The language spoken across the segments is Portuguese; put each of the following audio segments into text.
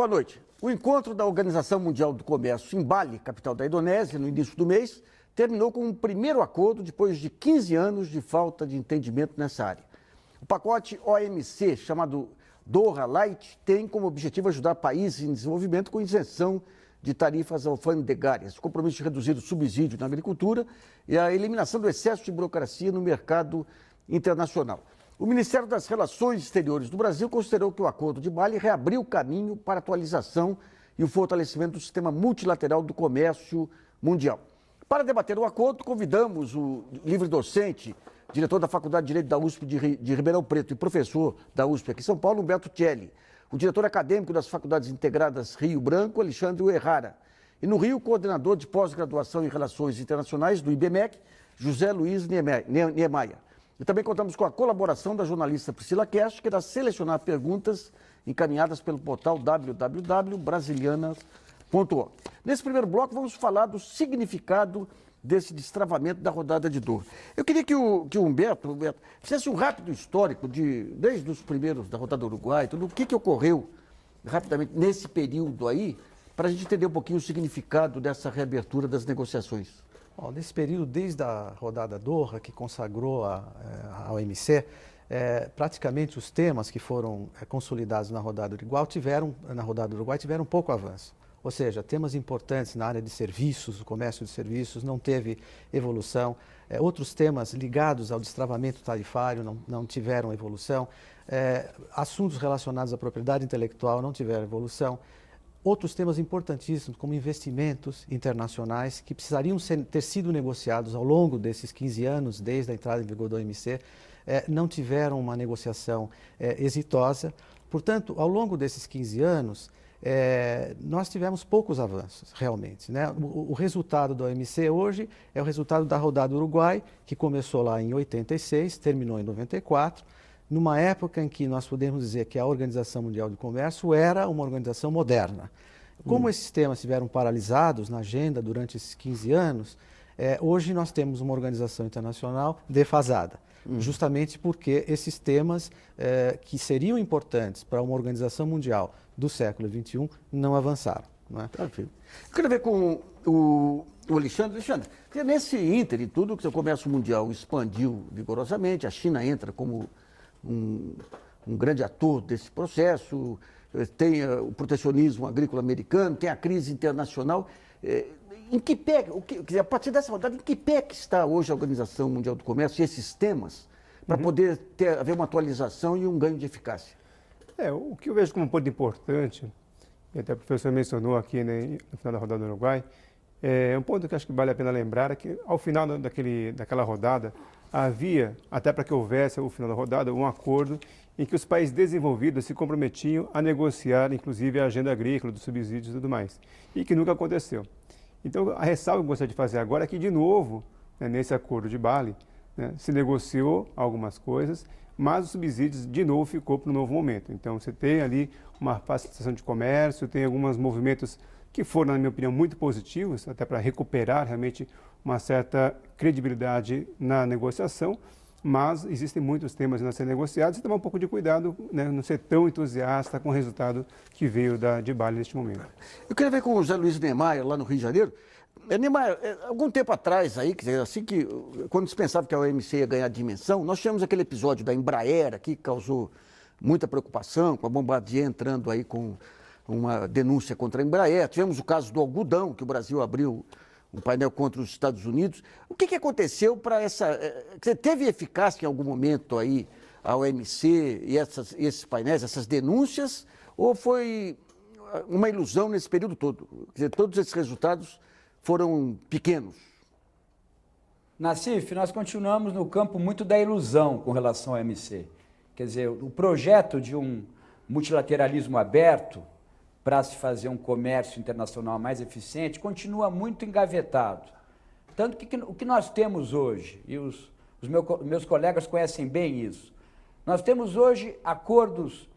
Boa noite. O encontro da Organização Mundial do Comércio em Bali, capital da Indonésia, no início do mês, terminou com um primeiro acordo depois de 15 anos de falta de entendimento nessa área. O pacote OMC, chamado Doha Light, tem como objetivo ajudar países em desenvolvimento com isenção de tarifas alfandegárias, compromisso de reduzir o subsídio na agricultura e a eliminação do excesso de burocracia no mercado internacional. O Ministério das Relações Exteriores do Brasil considerou que o Acordo de Bali reabriu o caminho para a atualização e o fortalecimento do sistema multilateral do comércio mundial. Para debater o acordo, convidamos o livre-docente, diretor da Faculdade de Direito da USP de Ribeirão Preto e professor da USP aqui em São Paulo, Humberto Celli, o diretor acadêmico das Faculdades Integradas Rio Branco, Alexandre Errara, e no Rio, o coordenador de pós-graduação em Relações Internacionais do IBMEC, José Luiz Niemeyer. E também contamos com a colaboração da jornalista Priscila Kersh, que irá selecionar perguntas encaminhadas pelo portal www.brasilianas.org. Nesse primeiro bloco, vamos falar do significado desse destravamento da rodada de Doha. Eu queria que o Humberto fizesse um rápido histórico, desde os primeiros da rodada do Uruguai, tudo, o que ocorreu rapidamente nesse período aí, para a gente entender um pouquinho o significado dessa reabertura das negociações. Bom, nesse período, desde a rodada Doha, que consagrou a OMC, praticamente os temas que foram consolidados na rodada do Uruguai tiveram pouco avanço. Ou seja, temas importantes na área de serviços, o comércio de serviços, não teve evolução. Outros temas ligados ao destravamento tarifário não tiveram evolução. Assuntos relacionados à propriedade intelectual não tiveram evolução. Outros temas importantíssimos, como investimentos internacionais, que precisariam ter sido negociados ao longo desses 15 anos, desde a entrada em vigor do OMC, não tiveram uma negociação exitosa. Portanto, ao longo desses 15 anos, nós tivemos poucos avanços, realmente, né? O resultado do OMC hoje é o resultado da rodada do Uruguai, que começou lá em 86, terminou em 94, numa época em que nós podemos dizer que a Organização Mundial do Comércio era uma organização moderna. Como esses temas estiveram paralisados na agenda durante esses 15 anos, hoje nós temos uma organização internacional defasada, justamente porque esses temas que seriam importantes para uma organização mundial do século XXI não avançaram. Não é? Perfeito. Eu queria ver com o Alexandre. Alexandre, nesse ínter e tudo que o comércio mundial expandiu vigorosamente, a China entra como um grande ator desse processo, tem o protecionismo agrícola americano, tem a crise internacional. Em que pé, a partir dessa rodada, em que pé que está hoje a Organização Mundial do Comércio e esses temas para poder haver uma atualização e um ganho de eficácia? O que eu vejo como um ponto importante, e até o professor mencionou aqui, né, no final da rodada do Uruguai, um ponto que acho que vale a pena lembrar é que ao final daquela rodada havia, até para que houvesse o final da rodada, um acordo em que os países desenvolvidos se comprometiam a negociar, inclusive, a agenda agrícola, dos subsídios e tudo mais, e que nunca aconteceu. Então, a ressalva que eu gostaria de fazer agora é que, de novo, né, nesse acordo de Bali, né, se negociou algumas coisas, mas os subsídios, de novo, ficou para um novo momento. Então, você tem ali uma facilitação de comércio, tem alguns movimentos que foram, na minha opinião, muito positivos, até para recuperar realmente uma certa credibilidade na negociação, mas existem muitos temas a serem negociados e tomar um pouco de cuidado, né, não ser tão entusiasta com o resultado que veio de Bali neste momento. Eu queria ver com o José Luiz Niemeyer, lá no Rio de Janeiro. Niemeyer, algum tempo atrás, aí, quer dizer, assim que, quando se pensava que a OMC ia ganhar dimensão, nós tivemos aquele episódio da Embraer aqui, que causou muita preocupação, com a Bombardier entrando aí com uma denúncia contra a Embraer. Tivemos o caso do algodão, que o Brasil abriu um painel contra os Estados Unidos. O que aconteceu para essa... Teve eficácia em algum momento aí a OMC e esses painéis, essas denúncias, ou foi uma ilusão nesse período todo? Quer dizer, todos esses resultados foram pequenos. Nassif, nós continuamos no campo muito da ilusão com relação à OMC. Quer dizer, o projeto de um multilateralismo aberto para se fazer um comércio internacional mais eficiente, continua muito engavetado. Tanto que o que nós temos hoje, e os meus colegas conhecem bem isso, nós temos hoje acordos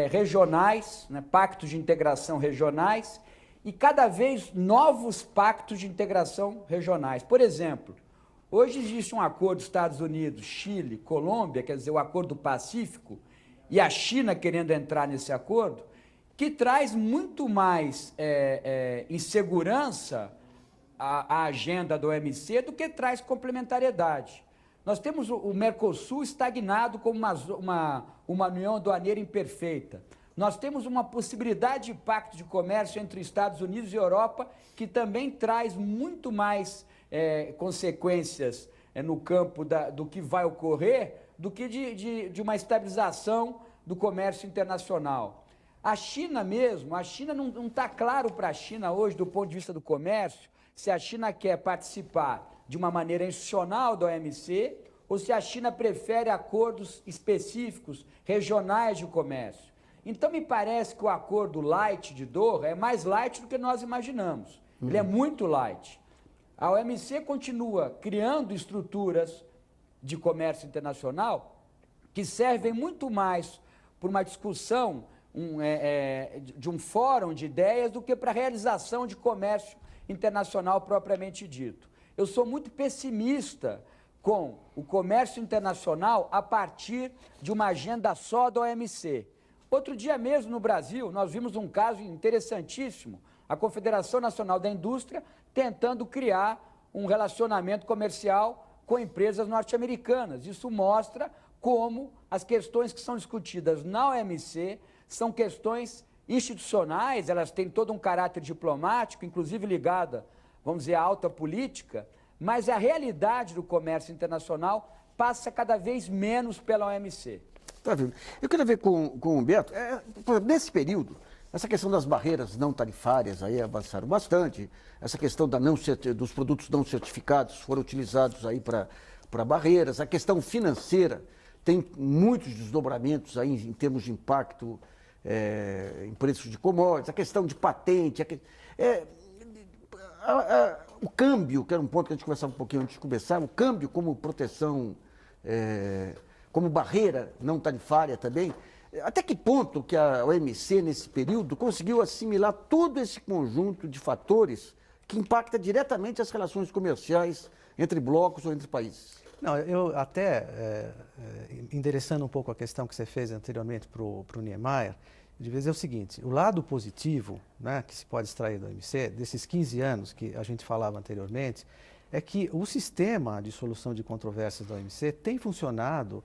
regionais, né, pactos de integração regionais, e cada vez novos pactos de integração regionais. Por exemplo, hoje existe um acordo Estados Unidos, Chile, Colômbia, quer dizer, o Acordo Pacífico, e a China querendo entrar nesse acordo, que traz muito mais insegurança à agenda do OMC do que traz complementariedade. Nós temos o Mercosul estagnado como uma união aduaneira imperfeita. Nós temos uma possibilidade de pacto de comércio entre Estados Unidos e Europa que também traz muito mais consequências no campo do que vai ocorrer do que de uma estabilização do comércio internacional. A China mesmo, a China não está claro para a China hoje, do ponto de vista do comércio, se a China quer participar de uma maneira institucional da OMC ou se a China prefere acordos específicos, regionais de comércio. Então, me parece que o acordo light de Doha é mais light do que nós imaginamos. Ele é muito light. A OMC continua criando estruturas de comércio internacional que servem muito mais por uma discussão de um fórum de ideias do que para a realização de comércio internacional propriamente dito. Eu sou muito pessimista com o comércio internacional a partir de uma agenda só da OMC. Outro dia mesmo no Brasil, nós vimos um caso interessantíssimo, a Confederação Nacional da Indústria tentando criar um relacionamento comercial com empresas norte-americanas. Isso mostra como as questões que são discutidas na OMC são questões institucionais, elas têm todo um caráter diplomático, inclusive ligada, vamos dizer, à alta política, mas a realidade do comércio internacional passa cada vez menos pela OMC. Tá vendo? Eu queria ver com o Beto, nesse período, essa questão das barreiras não tarifárias aí avançaram bastante, essa questão dos produtos não certificados foram utilizados aí para barreiras, a questão financeira tem muitos desdobramentos aí em termos de impacto em preços de commodities, a questão de patente, o câmbio, que era um ponto que a gente conversava um pouquinho antes de começar, o câmbio como proteção, como barreira não tarifária também. Até que ponto que a OMC, nesse período, conseguiu assimilar todo esse conjunto de fatores que impacta diretamente as relações comerciais entre blocos ou entre países? Não, eu até, endereçando um pouco a questão que você fez anteriormente para o Niemeyer, de vez é o seguinte, o lado positivo, né, que se pode extrair do OMC, desses 15 anos que a gente falava anteriormente, é que o sistema de solução de controvérsias da OMC tem funcionado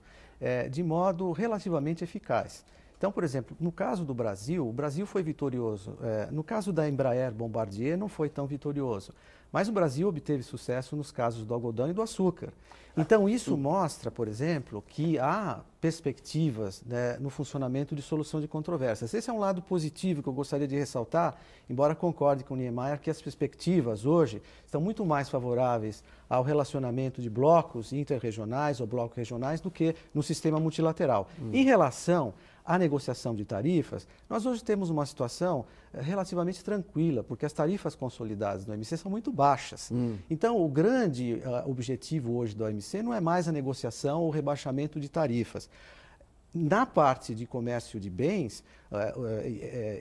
de modo relativamente eficaz. Então, por exemplo, no caso do Brasil, o Brasil foi vitorioso. No caso da Embraer Bombardier, não foi tão vitorioso. Mas o Brasil obteve sucesso nos casos do algodão e do açúcar. Então, isso mostra, por exemplo, que há perspectivas, né, no funcionamento de solução de controvérsias. Esse é um lado positivo que eu gostaria de ressaltar, embora concorde com o Niemeyer que as perspectivas hoje estão muito mais favoráveis ao relacionamento de blocos interregionais ou blocos regionais do que no sistema multilateral. Em relação à negociação de tarifas, nós hoje temos uma situação relativamente tranquila, porque as tarifas consolidadas do OMC são muito baixas. Então, o grande objetivo hoje do OMC não é mais a negociação ou rebaixamento de tarifas. Na parte de comércio de bens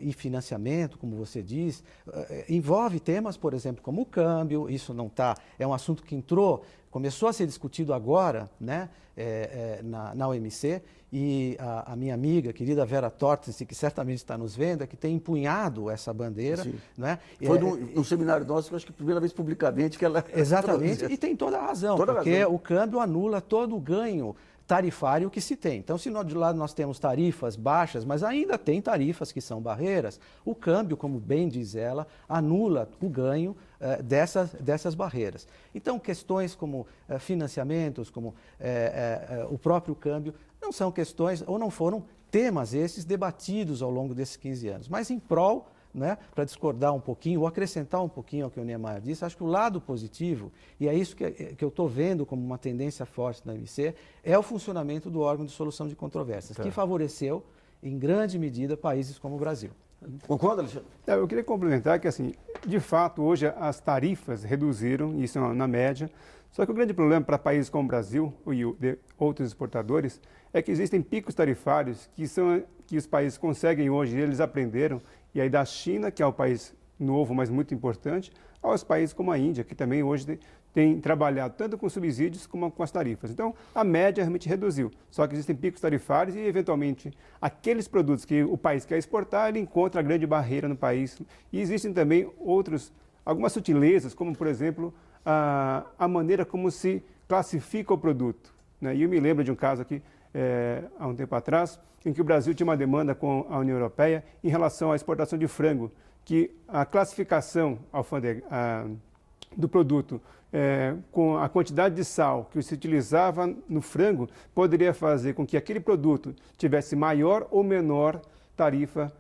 e financiamento, como você diz, envolve temas, por exemplo, como o câmbio, isso não está, é um assunto que começou a ser discutido agora, né, na OMC, e a minha amiga, querida Vera Tortense, que certamente está nos vendo, é que tem empunhado essa bandeira. Né? Foi num seminário nosso, que eu acho que a primeira vez publicamente que ela... Exatamente, e tem toda a razão, porque o câmbio anula todo o ganho tarifário que se tem. Então, se de lado nós temos tarifas baixas, mas ainda tem tarifas que são barreiras, o câmbio, como bem diz ela, anula o ganho dessas barreiras. Então, questões como financiamentos, como o próprio câmbio, não são questões, ou não foram temas esses debatidos ao longo desses 15 anos, mas em prol, né, para discordar um pouquinho, ou acrescentar um pouquinho ao que o Niemeyer disse, acho que o lado positivo, e é isso que eu estou vendo como uma tendência forte na OMC, é o funcionamento do órgão de solução de controvérsias, que favoreceu, em grande medida, países como o Brasil. Concorda, Alexandre? Eu queria complementar que, assim, de fato, hoje as tarifas reduziram, isso na média, só que o grande problema para países como o Brasil e outros exportadores é que existem picos tarifários que os países conseguem hoje, eles aprenderam, e aí da China, que é um país novo, mas muito importante, aos países como a Índia, que também hoje tem trabalhado tanto com subsídios como com as tarifas. Então, a média realmente reduziu. Só que existem picos tarifários e, eventualmente, aqueles produtos que o país quer exportar, ele encontra a grande barreira no país. E existem também algumas sutilezas, como, por exemplo, a maneira como se classifica o produto, né? E eu me lembro de um caso aqui, há um tempo atrás, em que o Brasil tinha uma demanda com a União Europeia em relação à exportação de frango, que a classificação do produto com a quantidade de sal que se utilizava no frango poderia fazer com que aquele produto tivesse maior ou menor tarifa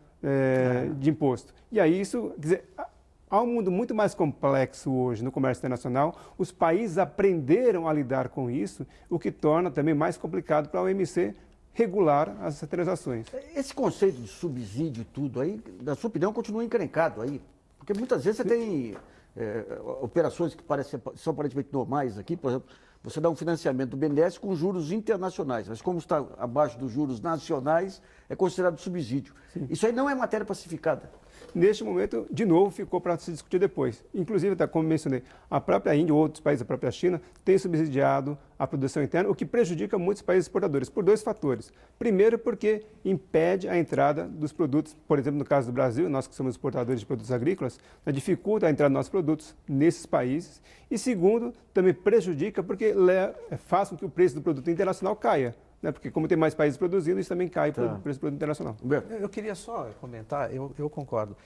de imposto. E aí isso, quer dizer, há um mundo muito mais complexo hoje no comércio internacional, os países aprenderam a lidar com isso, o que torna também mais complicado para a OMC regular as transações. Esse conceito de subsídio e tudo aí, na sua opinião, continua encrencado aí? Porque muitas vezes você tem operações que são aparentemente normais aqui, por exemplo, você dá um financiamento do BNDES com juros internacionais, mas como está abaixo dos juros nacionais, é considerado subsídio. Sim. Isso aí não é matéria pacificada. Neste momento, de novo, ficou para se discutir depois. Inclusive, como mencionei, a própria Índia ou outros países, a própria China, têm subsidiado a produção interna, o que prejudica muitos países exportadores, por dois fatores. Primeiro, porque impede a entrada dos produtos, por exemplo, no caso do Brasil, nós que somos exportadores de produtos agrícolas, dificulta a entrada dos nossos produtos nesses países. E segundo, também prejudica porque faz com que o preço do produto internacional caia. Porque como tem mais países produzindo, isso também cai para o preço do produto internacional. Eu queria só comentar, eu concordo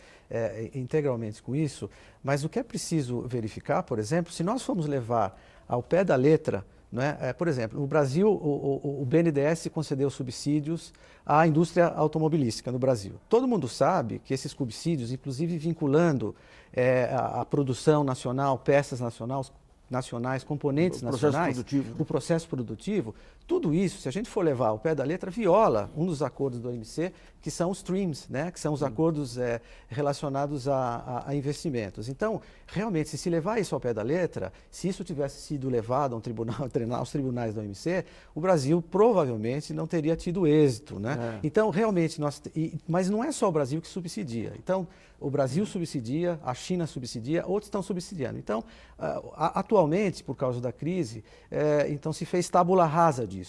integralmente com isso, mas o que é preciso verificar, por exemplo, se nós formos levar ao pé da letra, por exemplo, no Brasil, o BNDES concedeu subsídios à indústria automobilística no Brasil. Todo mundo sabe que esses subsídios, inclusive vinculando a produção nacional, peças nacionais, componentes nacionais, o processo produtivo, tudo isso, se a gente for levar ao pé da letra, viola um dos acordos do OMC, que são os TRIMs, que são os acordos relacionados a investimentos. Então, realmente, se levar isso ao pé da letra, se isso tivesse sido levado a um tribunal, aos tribunais da OMC, o Brasil provavelmente não teria tido êxito. Então, realmente, mas não é só o Brasil que subsidia. Então, o Brasil subsidia, a China subsidia, outros estão subsidiando. Então, atualmente, por causa da crise, então se fez tábula rasa disso.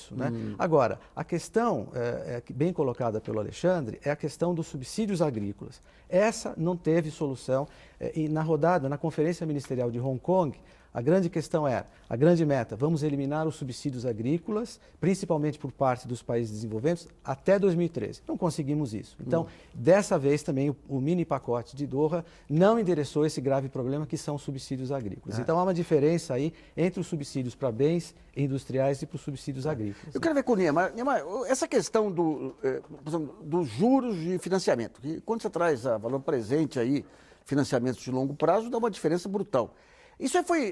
Agora, a questão bem colocada pelo Alexandre é a questão dos subsídios agrícolas. Essa não teve solução. E na conferência ministerial de Hong Kong, a grande questão a grande meta, vamos eliminar os subsídios agrícolas, principalmente por parte dos países desenvolventes, até 2013. Não conseguimos isso. Então, dessa vez também o mini pacote de Doha não endereçou esse grave problema que são os subsídios agrícolas. Então, há uma diferença aí entre os subsídios para bens industriais e para os subsídios agrícolas. Eu quero ver com o Niemeyer, essa questão dos juros de financiamento, que quando você traz a valor presente aí, financiamentos de longo prazo, dá uma diferença brutal. Isso foi,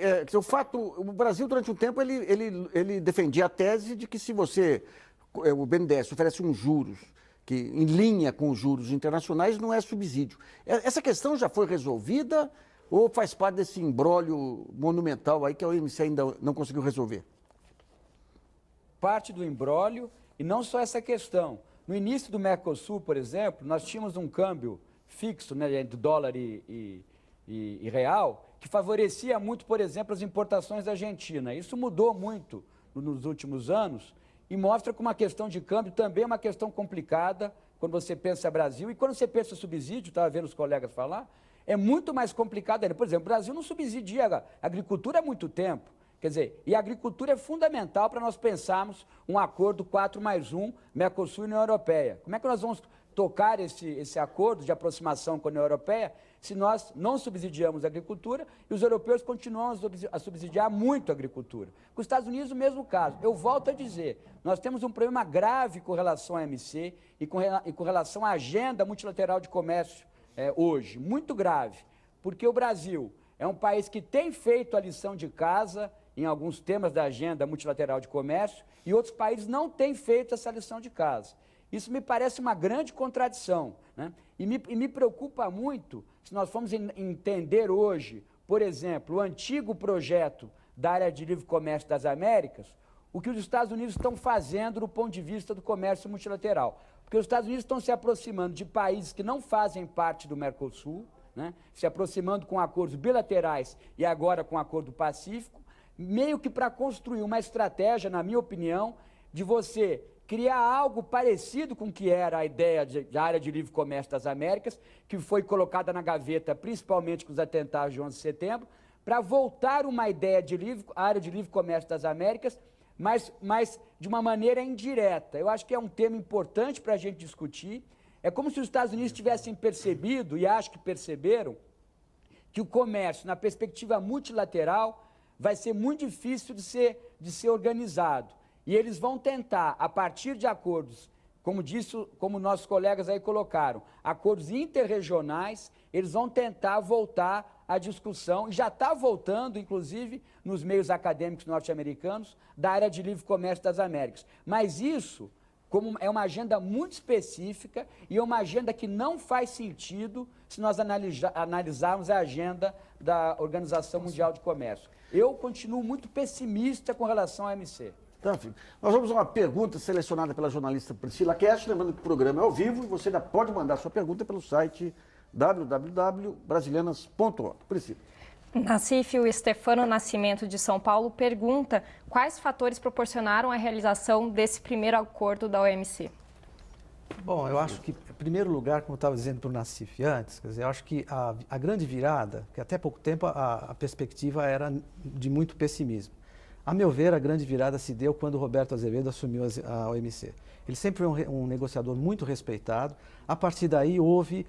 o Brasil durante um tempo ele defendia a tese de que se o BNDES oferece uns juros que em linha com os juros internacionais não é subsídio. Essa questão já foi resolvida ou faz parte desse imbróglio monumental aí que a OMC ainda não conseguiu resolver? Parte do imbróglio e não só essa questão. No início do Mercosul, por exemplo, nós tínhamos um câmbio fixo, entre dólar e real, que favorecia muito, por exemplo, as importações da Argentina. Isso mudou muito nos últimos anos e mostra que uma questão de câmbio também é uma questão complicada quando você pensa Brasil. E quando você pensa subsídio, estava vendo os colegas falar, é muito mais complicado ainda. Por exemplo, o Brasil não subsidia a agricultura há muito tempo. Quer dizer, e a agricultura é fundamental para nós pensarmos um acordo 4+1, Mercosul e União Europeia. Como é que nós vamos tocar esse acordo de aproximação com a União Europeia se nós não subsidiamos a agricultura e os europeus continuam a subsidiar muito a agricultura? Com os Estados Unidos, o mesmo caso. Eu volto a dizer, nós temos um problema grave com relação à OMC e com relação à agenda multilateral de comércio hoje, muito grave, porque o Brasil é um país que tem feito a lição de casa em alguns temas da agenda multilateral de comércio e outros países não têm feito essa lição de casa. Isso me parece uma grande contradição, e me preocupa muito se nós formos entender hoje, por exemplo, o antigo projeto da área de livre comércio das Américas, o que os Estados Unidos estão fazendo do ponto de vista do comércio multilateral. Porque os Estados Unidos estão se aproximando de países que não fazem parte do Mercosul, né, se aproximando com acordos bilaterais e agora com o Acordo Pacífico, meio que para construir uma estratégia, na minha opinião, de você criar algo parecido com o que era a ideia da área de livre comércio das Américas, que foi colocada na gaveta principalmente com os atentados de 11 de setembro, para voltar uma ideia de área de livre comércio das Américas, mas de uma maneira indireta. Eu acho que é um tema importante para a gente discutir. É como se os Estados Unidos tivessem percebido, e acho que perceberam, que o comércio, na perspectiva multilateral, vai ser muito difícil de ser organizado. E eles vão tentar, a partir de acordos, como nossos colegas aí colocaram, acordos interregionais, eles vão tentar voltar à discussão, e já está voltando, inclusive, nos meios acadêmicos norte-americanos, da área de livre comércio das Américas. Mas isso, como é uma agenda muito específica e é uma agenda que não faz sentido se nós analisarmos a agenda da Organização Mundial de Comércio. Eu continuo muito pessimista com relação à OMC. Tá, filho. Nós vamos a uma pergunta selecionada pela jornalista Priscila Cash, lembrando que o programa é ao vivo e você ainda pode mandar sua pergunta pelo site www.brasilianas.org. Priscila. Nassif, o Stefano Nascimento de São Paulo pergunta quais fatores proporcionaram a realização desse primeiro acordo da OMC. Bom, eu acho que, em primeiro lugar, como eu estava dizendo para o Nassif antes, quer dizer, eu acho que a grande virada, que até pouco tempo a perspectiva era de muito pessimismo. A meu ver, a grande virada se deu quando o Roberto Azevedo assumiu a OMC. Ele sempre foi um negociador muito respeitado. A partir daí houve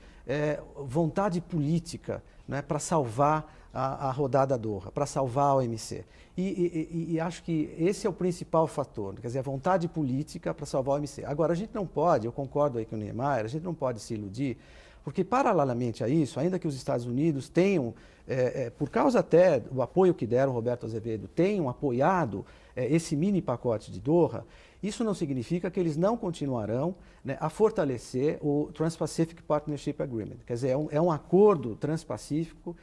vontade política, né, para salvar a rodada Doha, para salvar a OMC. E acho que esse é o principal fator, quer dizer, a vontade política para salvar a OMC. Agora, a gente não pode, eu concordo aí com o Niemeyer, a gente não pode se iludir, porque paralelamente a isso, ainda que os Estados Unidos tenham, por causa até do apoio que deram ao Roberto Azevedo, tenham apoiado esse mini pacote de Doha, isso não significa que eles não continuarão, né, a fortalecer o Trans-Pacific Partnership Agreement. Quer dizer, é um acordo transpacífico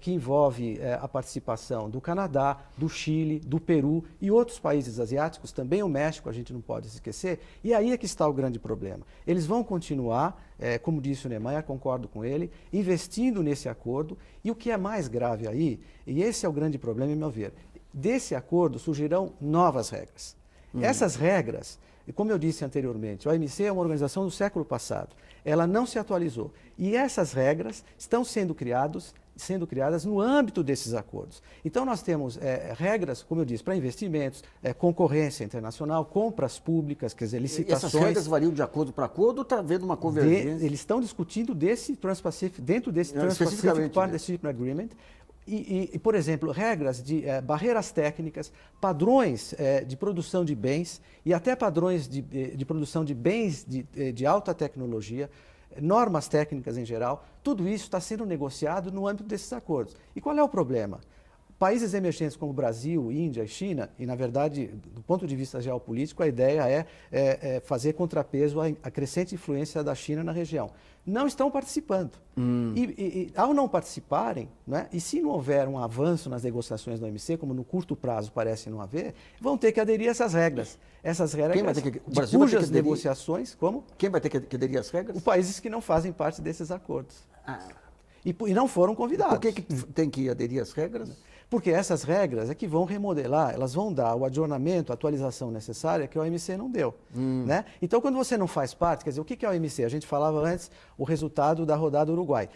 que envolve a participação do Canadá, do Chile, do Peru e outros países asiáticos, também o México, a gente não pode se esquecer, e aí é que está o grande problema. Eles vão continuar, como disse o Niemeyer, concordo com ele, investindo nesse acordo, e o que é mais grave aí, e esse é o grande problema, em meu ver, desse acordo surgirão novas regras. Essas regras, como eu disse anteriormente, a OMC é uma organização do século passado. Ela não se atualizou. E essas regras estão sendo criadas no âmbito desses acordos. Então, nós temos regras, como eu disse, para investimentos, concorrência internacional, compras públicas, quer dizer, licitações. E essas regras variam de acordo para acordo ou está havendo uma convergência? Eles estão discutindo desse Trans-Pacific, dentro desse Trans-Pacific Partnership Agreement, e, por exemplo, regras de barreiras técnicas, padrões de produção de bens e até padrões de produção de bens de alta tecnologia, normas técnicas em geral, tudo isso está sendo negociado no âmbito desses acordos. E qual é o problema? Países emergentes como Brasil, Índia e China, e na verdade, do ponto de vista geopolítico, a ideia é fazer contrapeso à crescente influência da China na região. Não estão participando. E ao não participarem, né, e se não houver um avanço nas negociações da OMC, como no curto prazo parece não haver, vão ter que aderir a essas regras. Essas regras cujas negociações, como? Quem vai ter que aderir às regras? Os países que não fazem parte desses acordos. E não foram convidados. Por que tem que aderir às regras? Porque essas regras é que vão remodelar, elas vão dar o adornamento, a atualização necessária que a OMC não deu. Né? Então, quando você não faz parte, quer dizer, o que é a OMC? A gente falava antes o resultado da rodada Uruguai.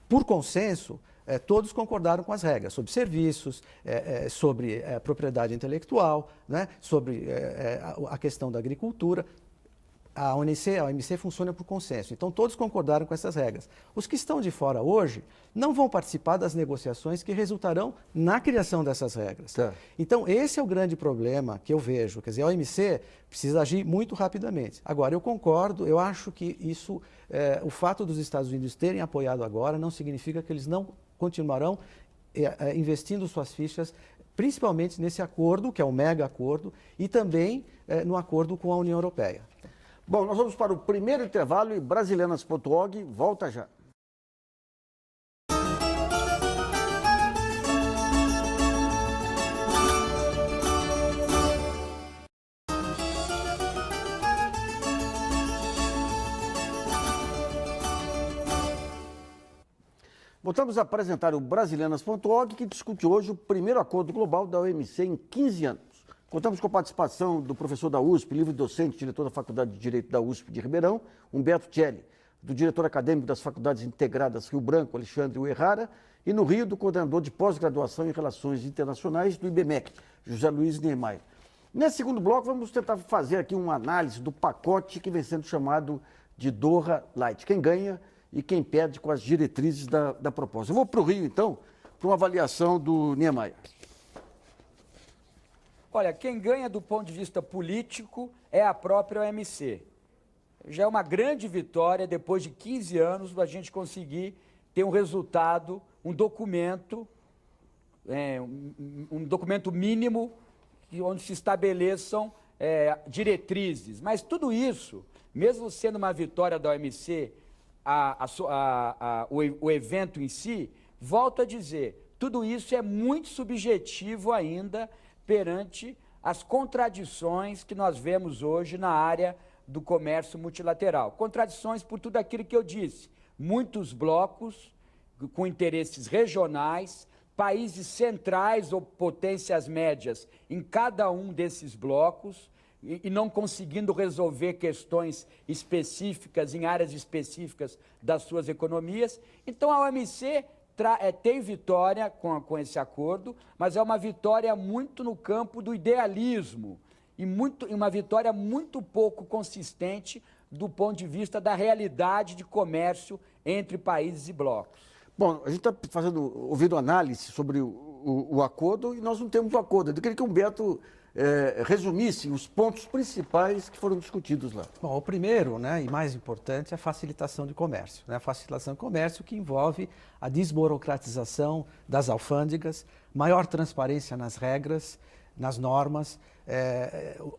Por consenso, todos concordaram com as regras sobre serviços, sobre propriedade intelectual, né? Sobre a questão da agricultura. A OMC funciona por consenso, então todos concordaram com essas regras. Os que estão de fora hoje não vão participar das negociações que resultarão na criação dessas regras. Tá. Então esse é o grande problema que eu vejo, quer dizer, a OMC precisa agir muito rapidamente. Agora, eu concordo, eu acho que isso, o fato dos Estados Unidos terem apoiado agora não significa que eles não continuarão investindo suas fichas, principalmente nesse acordo, que é o mega acordo, e também no acordo com a União Europeia. Bom, nós vamos para o primeiro intervalo e Brasilianas.org volta já. Voltamos a apresentar o Brasilianas.org, que discute hoje o primeiro acordo global da OMC em 15 anos. Contamos com a participação do professor da USP, livre docente, diretor da Faculdade de Direito da USP de Ribeirão, Humberto Celli, do diretor acadêmico das Faculdades Integradas Rio Branco, Alexandre Uerrara, e no Rio, do coordenador de pós-graduação em Relações Internacionais do IBMEC, José Luiz Niemeyer. Nesse segundo bloco, vamos tentar fazer aqui uma análise do pacote que vem sendo chamado de Doha Light. Quem ganha e quem perde com as diretrizes da proposta. Eu vou para o Rio, então, para uma avaliação do Niemeyer. Olha, quem ganha do ponto de vista político é a própria OMC. Já é uma grande vitória, depois de 15 anos, a gente conseguir ter um resultado, um documento mínimo onde se estabeleçam diretrizes. Mas tudo isso, mesmo sendo uma vitória da OMC, o evento em si, volto a dizer, tudo isso é muito subjetivo ainda perante as contradições que nós vemos hoje na área do comércio multilateral. Contradições por tudo aquilo que eu disse. Muitos blocos com interesses regionais, países centrais ou potências médias em cada um desses blocos e não conseguindo resolver questões específicas em áreas específicas das suas economias. Então a OMC tem vitória com esse acordo, mas é uma vitória muito no campo do idealismo e uma vitória muito pouco consistente do ponto de vista da realidade de comércio entre países e blocos. Bom, a gente está ouvindo análise sobre o acordo e nós não temos o acordo. Eu queria que o Humberto resumisse os pontos principais que foram discutidos lá. Bom, o primeiro, né, e mais importante, é a facilitação de comércio. Né? A facilitação de comércio que envolve a desburocratização das alfândegas, maior transparência nas regras, nas normas,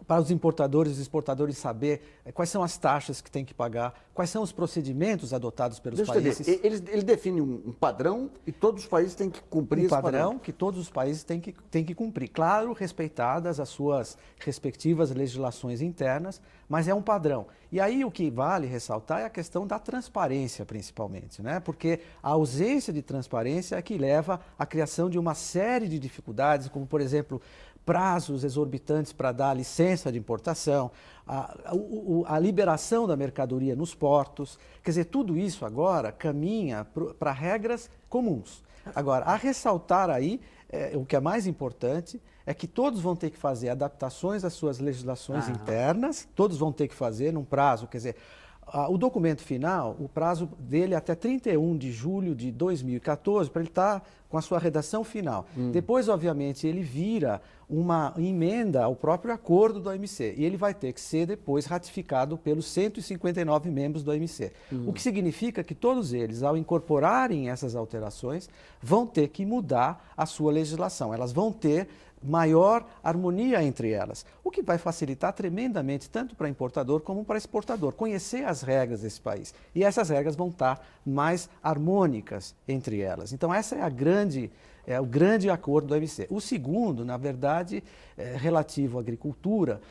para os importadores e exportadores saber quais são as taxas que tem que pagar, quais são os procedimentos adotados pelos países. Ele define um padrão e todos os países têm que cumprir esse padrão. Um padrão que todos os países têm que cumprir. Claro, respeitadas as suas respectivas legislações internas, mas é um padrão. E aí o que vale ressaltar é a questão da transparência, principalmente, né? Porque a ausência de transparência é que leva à criação de uma série de dificuldades, como, por exemplo, prazos exorbitantes para dar licença de importação, a liberação da mercadoria nos portos. Quer dizer, tudo isso agora caminha para regras comuns. Agora, a ressaltar aí, o que é mais importante, é que todos vão ter que fazer adaptações às suas legislações internas, todos vão ter que fazer num prazo, quer dizer, o documento final, o prazo dele é até 31 de julho de 2014, para ele estar com a sua redação final. Depois, obviamente, ele vira uma emenda ao próprio acordo do OMC e ele vai ter que ser depois ratificado pelos 159 membros do OMC. O que significa que todos eles, ao incorporarem essas alterações, vão ter que mudar a sua legislação. Elas vão ter maior harmonia entre elas, o que vai facilitar tremendamente tanto para importador como para exportador, conhecer as regras desse país. E essas regras vão estar mais harmônicas entre elas. Então essa é o grande acordo do OMC. O segundo, na verdade, relativo à agricultura,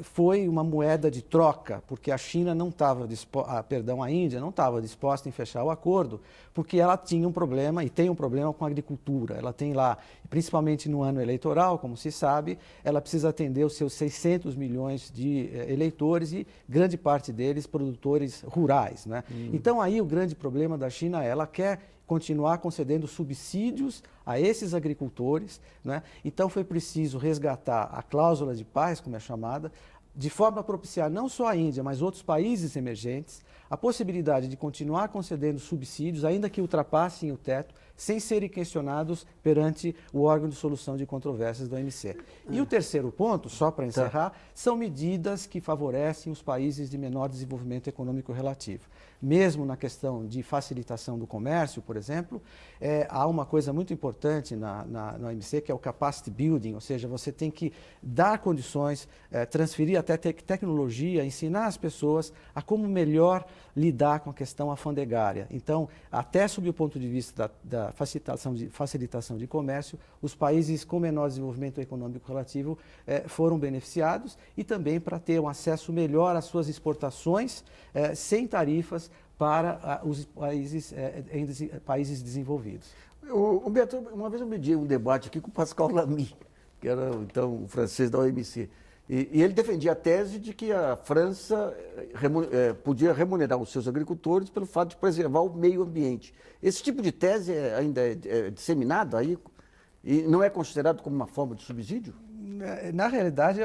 foi uma moeda de troca, porque a China não estava a Índia não estava disposta em fechar o acordo, porque ela tinha um problema e tem um problema com a agricultura. Ela tem lá, principalmente no ano eleitoral, como se sabe, ela precisa atender os seus 600 milhões de eleitores e grande parte deles produtores rurais, né? Então aí o grande problema da China, ela quer continuar concedendo subsídios a esses agricultores, né? Então foi preciso resgatar a cláusula de paz, como é chamada, de forma a propiciar não só a Índia, mas outros países emergentes, a possibilidade de continuar concedendo subsídios, ainda que ultrapassem o teto, sem serem questionados perante o órgão de solução de controvérsias do OMC. E o terceiro ponto, só para encerrar, são medidas que favorecem os países de menor desenvolvimento econômico relativo. Mesmo na questão de facilitação do comércio, por exemplo, há uma coisa muito importante no OMC, que é o capacity building, ou seja, você tem que dar condições, transferir até tecnologia, ensinar as pessoas a como melhor lidar com a questão alfandegária. Então, até sob o ponto de vista da facilitação de comércio, os países com menor desenvolvimento econômico relativo foram beneficiados e também para ter um acesso melhor às suas exportações sem tarifas para os países desenvolvidos. Humberto, uma vez eu medi um debate aqui com o Pascal Lamy, que era então o francês da OMC, e ele defendia a tese de que a França podia remunerar os seus agricultores pelo fato de preservar o meio ambiente. Esse tipo de tese ainda é disseminado aí e não é considerado como uma forma de subsídio? Na realidade,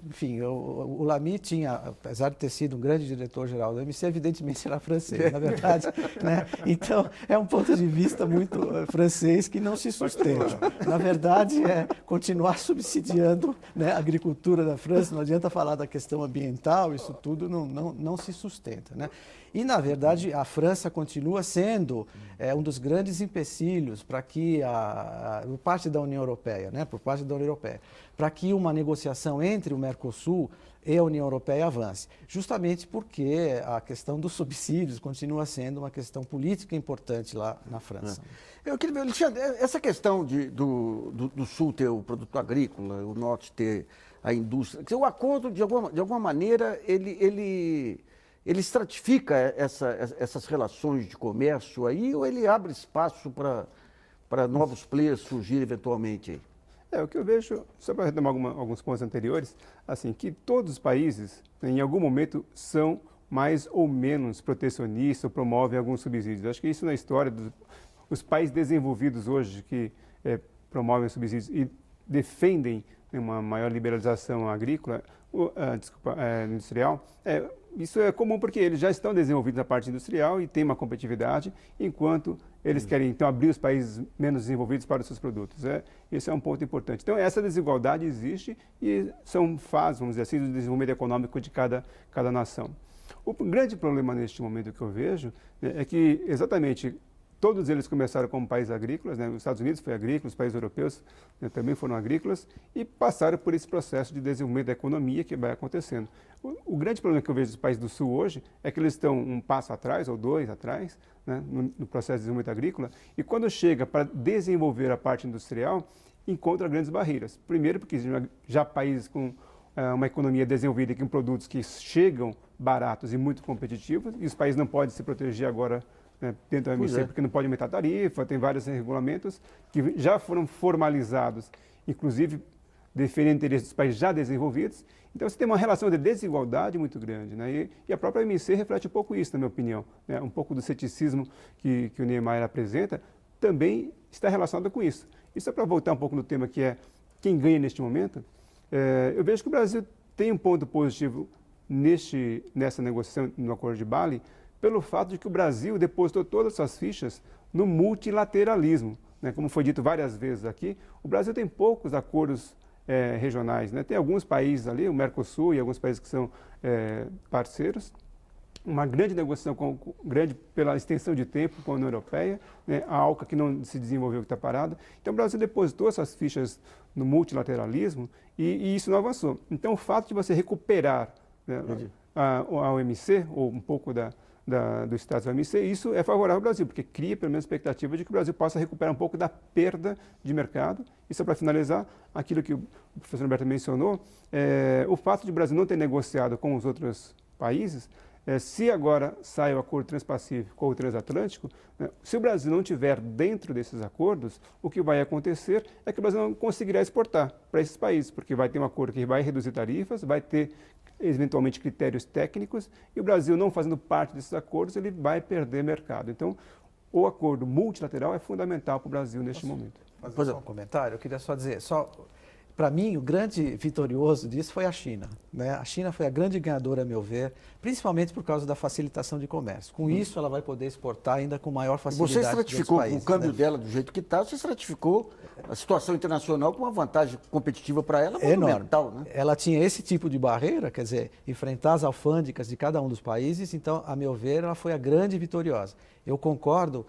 enfim, o Lamy tinha, apesar de ter sido um grande diretor-geral do OMC, evidentemente era francês, na verdade, né? Então, é um ponto de vista muito francês que não se sustenta. Na verdade, é continuar subsidiando, né, a agricultura da França, não adianta falar da questão ambiental, isso tudo não se sustenta, né? E, na verdade, a França continua sendo um dos grandes empecilhos para que, por parte da União Europeia, né, para que uma negociação entre o Mercosul e a União Europeia avance, justamente porque a questão dos subsídios continua sendo uma questão política importante lá na França. Eu queria ver, Alexandre, essa questão do Sul ter o produto agrícola, o Norte ter a indústria, o acordo, de alguma maneira, ele estratifica essas relações de comércio aí, ou ele abre espaço para novos players surgirem eventualmente aí? O que eu vejo, só para retomar alguns pontos anteriores, assim, que todos os países, em algum momento, são mais ou menos protecionistas ou promovem alguns subsídios. Acho que isso na história dos países desenvolvidos hoje que promovem subsídios e defendem uma maior liberalização agrícola, industrial, isso é comum porque eles já estão desenvolvidos na parte industrial e têm uma competitividade, enquanto eles querem, então, abrir os países menos desenvolvidos para os seus produtos. Esse é um ponto importante. Então, essa desigualdade existe e são fases, vamos dizer assim, do desenvolvimento econômico de cada nação. O grande problema neste momento que eu vejo, né, é que, exatamente, todos eles começaram como países agrícolas, né? Os Estados Unidos foi agrícola, os países europeus, né, também foram agrícolas e passaram por esse processo de desenvolvimento da economia que vai acontecendo. O grande problema que eu vejo dos países do Sul hoje é que eles estão um passo atrás ou dois atrás, né, no processo de desenvolvimento agrícola, e quando chega para desenvolver a parte industrial, encontra grandes barreiras. Primeiro porque já países com uma economia desenvolvida com produtos que chegam baratos e muito competitivos, e os países não podem se proteger agora, né, dentro da OMC, porque não pode aumentar a tarifa, tem vários regulamentos que já foram formalizados, inclusive defendendo interesses dos países já desenvolvidos. Então, você tem uma relação de desigualdade muito grande, né? E a própria OMC reflete um pouco isso, na minha opinião, né? Um pouco do ceticismo que o Niemeyer apresenta também está relacionado com isso. Isso é para voltar um pouco no tema que é quem ganha neste momento. Eu vejo que o Brasil tem um ponto positivo nessa negociação no Acordo de Bali, pelo fato de que o Brasil depositou todas as suas fichas no multilateralismo, né? Como foi dito várias vezes aqui, o Brasil tem poucos acordos regionais, né? Tem alguns países ali, o Mercosul e alguns países que são parceiros, uma grande negociação grande pela extensão de tempo com a União Europeia, né? A ALCA que não se desenvolveu, que está parada. Então o Brasil depositou essas fichas no multilateralismo e isso não avançou. Então o fato de você recuperar, né, a OMC, ou um pouco do status da OMC, isso é favorável ao Brasil, porque cria pelo menos a expectativa de que o Brasil possa recuperar um pouco da perda de mercado. Isso é para finalizar aquilo que o professor Humberto mencionou, o fato de o Brasil não ter negociado com os outros países, se agora sai o acordo transpacífico ou transatlântico, né, se o Brasil não estiver dentro desses acordos, o que vai acontecer é que o Brasil não conseguirá exportar para esses países, porque vai ter um acordo que vai reduzir tarifas, vai ter eventualmente critérios técnicos, e o Brasil não fazendo parte desses acordos, ele vai perder mercado. Então, o acordo multilateral é fundamental para o Brasil neste momento. Fazer só um comentário, eu queria só dizer, para mim, o grande vitorioso disso foi a China, né? A China foi a grande ganhadora, a meu ver, principalmente por causa da facilitação de comércio. Com isso, ela vai poder exportar ainda com maior facilidade. Você estratificou o câmbio dela do jeito que está, você estratificou a situação internacional com uma vantagem competitiva para ela monumental, né? Ela tinha esse tipo de barreira, quer dizer, enfrentar as alfândegas de cada um dos países, então, a meu ver, ela foi a grande vitoriosa. Eu concordo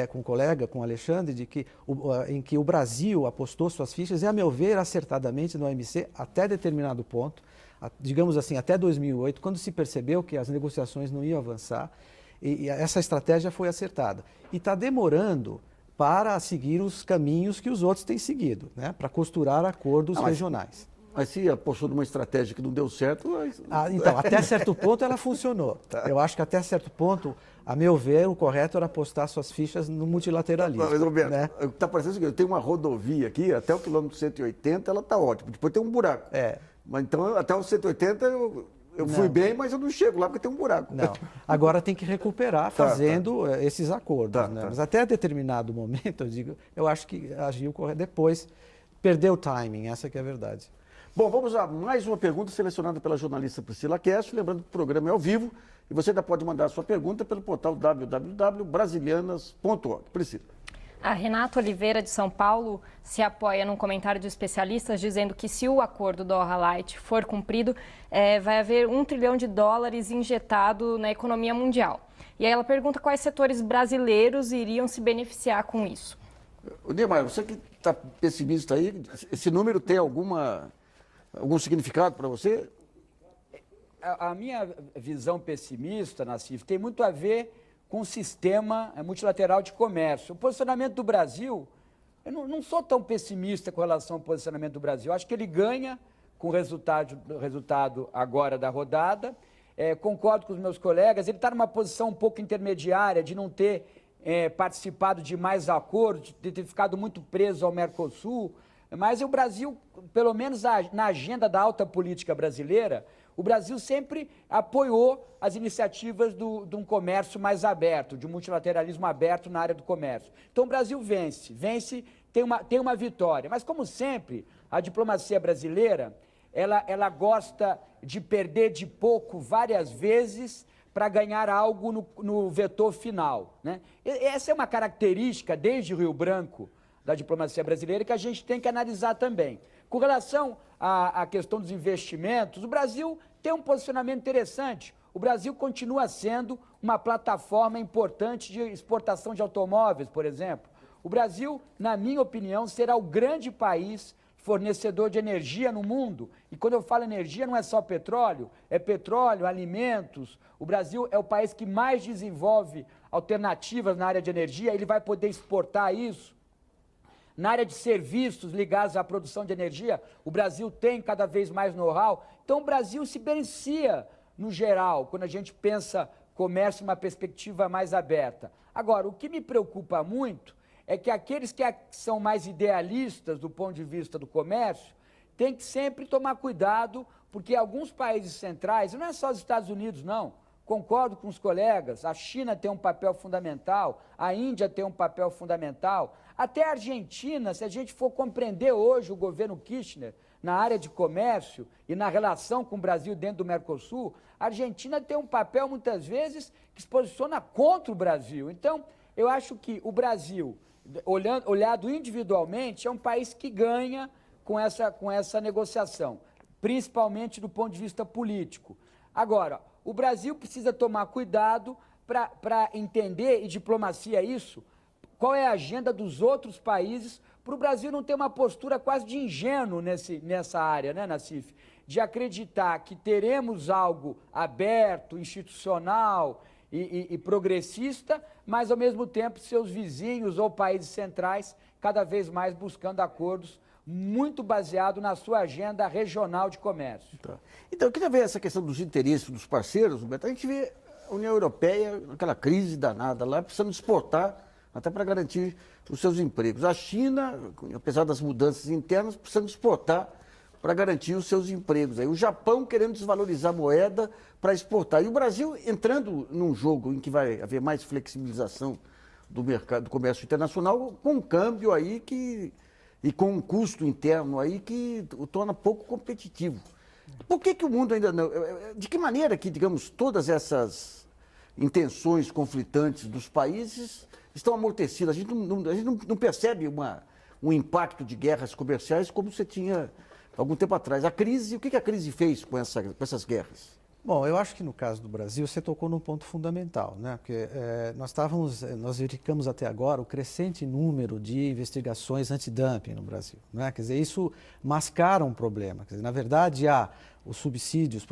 com o colega, com o Alexandre, em que o Brasil apostou suas fichas e, a meu ver, acertadamente no OMC até determinado ponto, digamos assim, até 2008, quando se percebeu que as negociações não iam avançar, e essa estratégia foi acertada. E está demorando para seguir os caminhos que os outros têm seguido, né, para costurar acordos regionais. Mas se apostou numa estratégia que não deu certo... Então, até certo ponto ela funcionou. Eu acho que até certo ponto, a meu ver, o correto era apostar suas fichas no multilateralismo. Mas, Roberto, né? está parecendo o seguinte, eu tenho uma rodovia aqui, até o quilômetro 180 ela está ótima, depois tem um buraco. Mas então, até o 180 eu fui bem, mas eu não chego lá porque tem um buraco. Não. Agora tem que recuperar fazendo esses acordos. Né? Mas até determinado momento, eu acho que agiu correto. Depois perdeu o timing, essa que é a verdade. Bom, vamos a mais uma pergunta selecionada pela jornalista Priscila Castro. Lembrando que o programa é ao vivo e você ainda pode mandar a sua pergunta pelo portal www.brasilianas.org. Priscila. A Renata Oliveira, de São Paulo, se apoia num comentário de especialistas dizendo que se o acordo Doha Light for cumprido, vai haver $1 trilhão injetado na economia mundial. E aí ela pergunta quais setores brasileiros iriam se beneficiar com isso. Neymar, você que está pessimista aí, esse número tem algum significado para você? A minha visão pessimista, Nassif, tem muito a ver com o sistema multilateral de comércio. O posicionamento do Brasil, eu não sou tão pessimista com relação ao posicionamento do Brasil. Eu acho que ele ganha com o resultado agora da rodada. Concordo com os meus colegas, ele está numa posição um pouco intermediária de não ter participado de mais acordos, de ter ficado muito preso ao Mercosul, mas o Brasil, pelo menos na agenda da alta política brasileira, o Brasil sempre apoiou as iniciativas de um comércio mais aberto, de um multilateralismo aberto na área do comércio. Então o Brasil vence, tem uma vitória. Mas como sempre, a diplomacia brasileira, ela gosta de perder de pouco várias vezes para ganhar algo no vetor final, né? Essa é uma característica, desde o Rio Branco, da diplomacia brasileira, que a gente tem que analisar também. Com relação à questão dos investimentos, o Brasil tem um posicionamento interessante. O Brasil continua sendo uma plataforma importante de exportação de automóveis, por exemplo. O Brasil, na minha opinião, será o grande país fornecedor de energia no mundo. E quando eu falo energia, não é só petróleo, é petróleo, alimentos. O Brasil é o país que mais desenvolve alternativas na área de energia, ele vai poder exportar isso. Na área de serviços ligados à produção de energia, o Brasil tem cada vez mais know-how. Então, o Brasil se beneficia, no geral, quando a gente pensa comércio em uma perspectiva mais aberta. Agora, o que me preocupa muito é que aqueles que são mais idealistas do ponto de vista do comércio têm que sempre tomar cuidado, porque alguns países centrais, não é só os Estados Unidos, não, concordo com os colegas, a China tem um papel fundamental, a Índia tem um papel fundamental, até a Argentina, se a gente for compreender hoje o governo Kirchner na área de comércio e na relação com o Brasil dentro do Mercosul, a Argentina tem um papel, muitas vezes, que se posiciona contra o Brasil. Então, eu acho que o Brasil, olhado individualmente, é um país que ganha com essa negociação, principalmente do ponto de vista político. Agora, o Brasil precisa tomar cuidado para entender, e diplomacia isso, qual é a agenda dos outros países, para o Brasil não ter uma postura quase de ingênuo nessa área, né, Nassif? De acreditar que teremos algo aberto, institucional e progressista, mas, ao mesmo tempo, seus vizinhos ou países centrais cada vez mais buscando acordos muito baseado na sua agenda regional de comércio. Tá. Então, eu queria ver essa questão dos interesses dos parceiros, Roberto. A gente vê a União Europeia, aquela crise danada lá, precisando exportar até para garantir os seus empregos. A China, apesar das mudanças internas, precisando exportar para garantir os seus empregos. Aí o Japão querendo desvalorizar a moeda para exportar. E o Brasil entrando num jogo em que vai haver mais flexibilização do mercado, do comércio internacional, com um câmbio aí e com um custo interno aí que o torna pouco competitivo. Por que o mundo ainda não... De que maneira que, digamos, todas essas intenções conflitantes dos países estão amortecidas? A gente não percebe um impacto de guerras comerciais como você tinha algum tempo atrás. A crise, o que a crise fez com essas guerras? Bom, eu acho que no caso do Brasil você tocou num ponto fundamental, né? Porque nós verificamos até agora o crescente número de investigações antidumping no Brasil, né? Quer dizer, isso mascara um problema. Quer dizer, na verdade, há os subsídios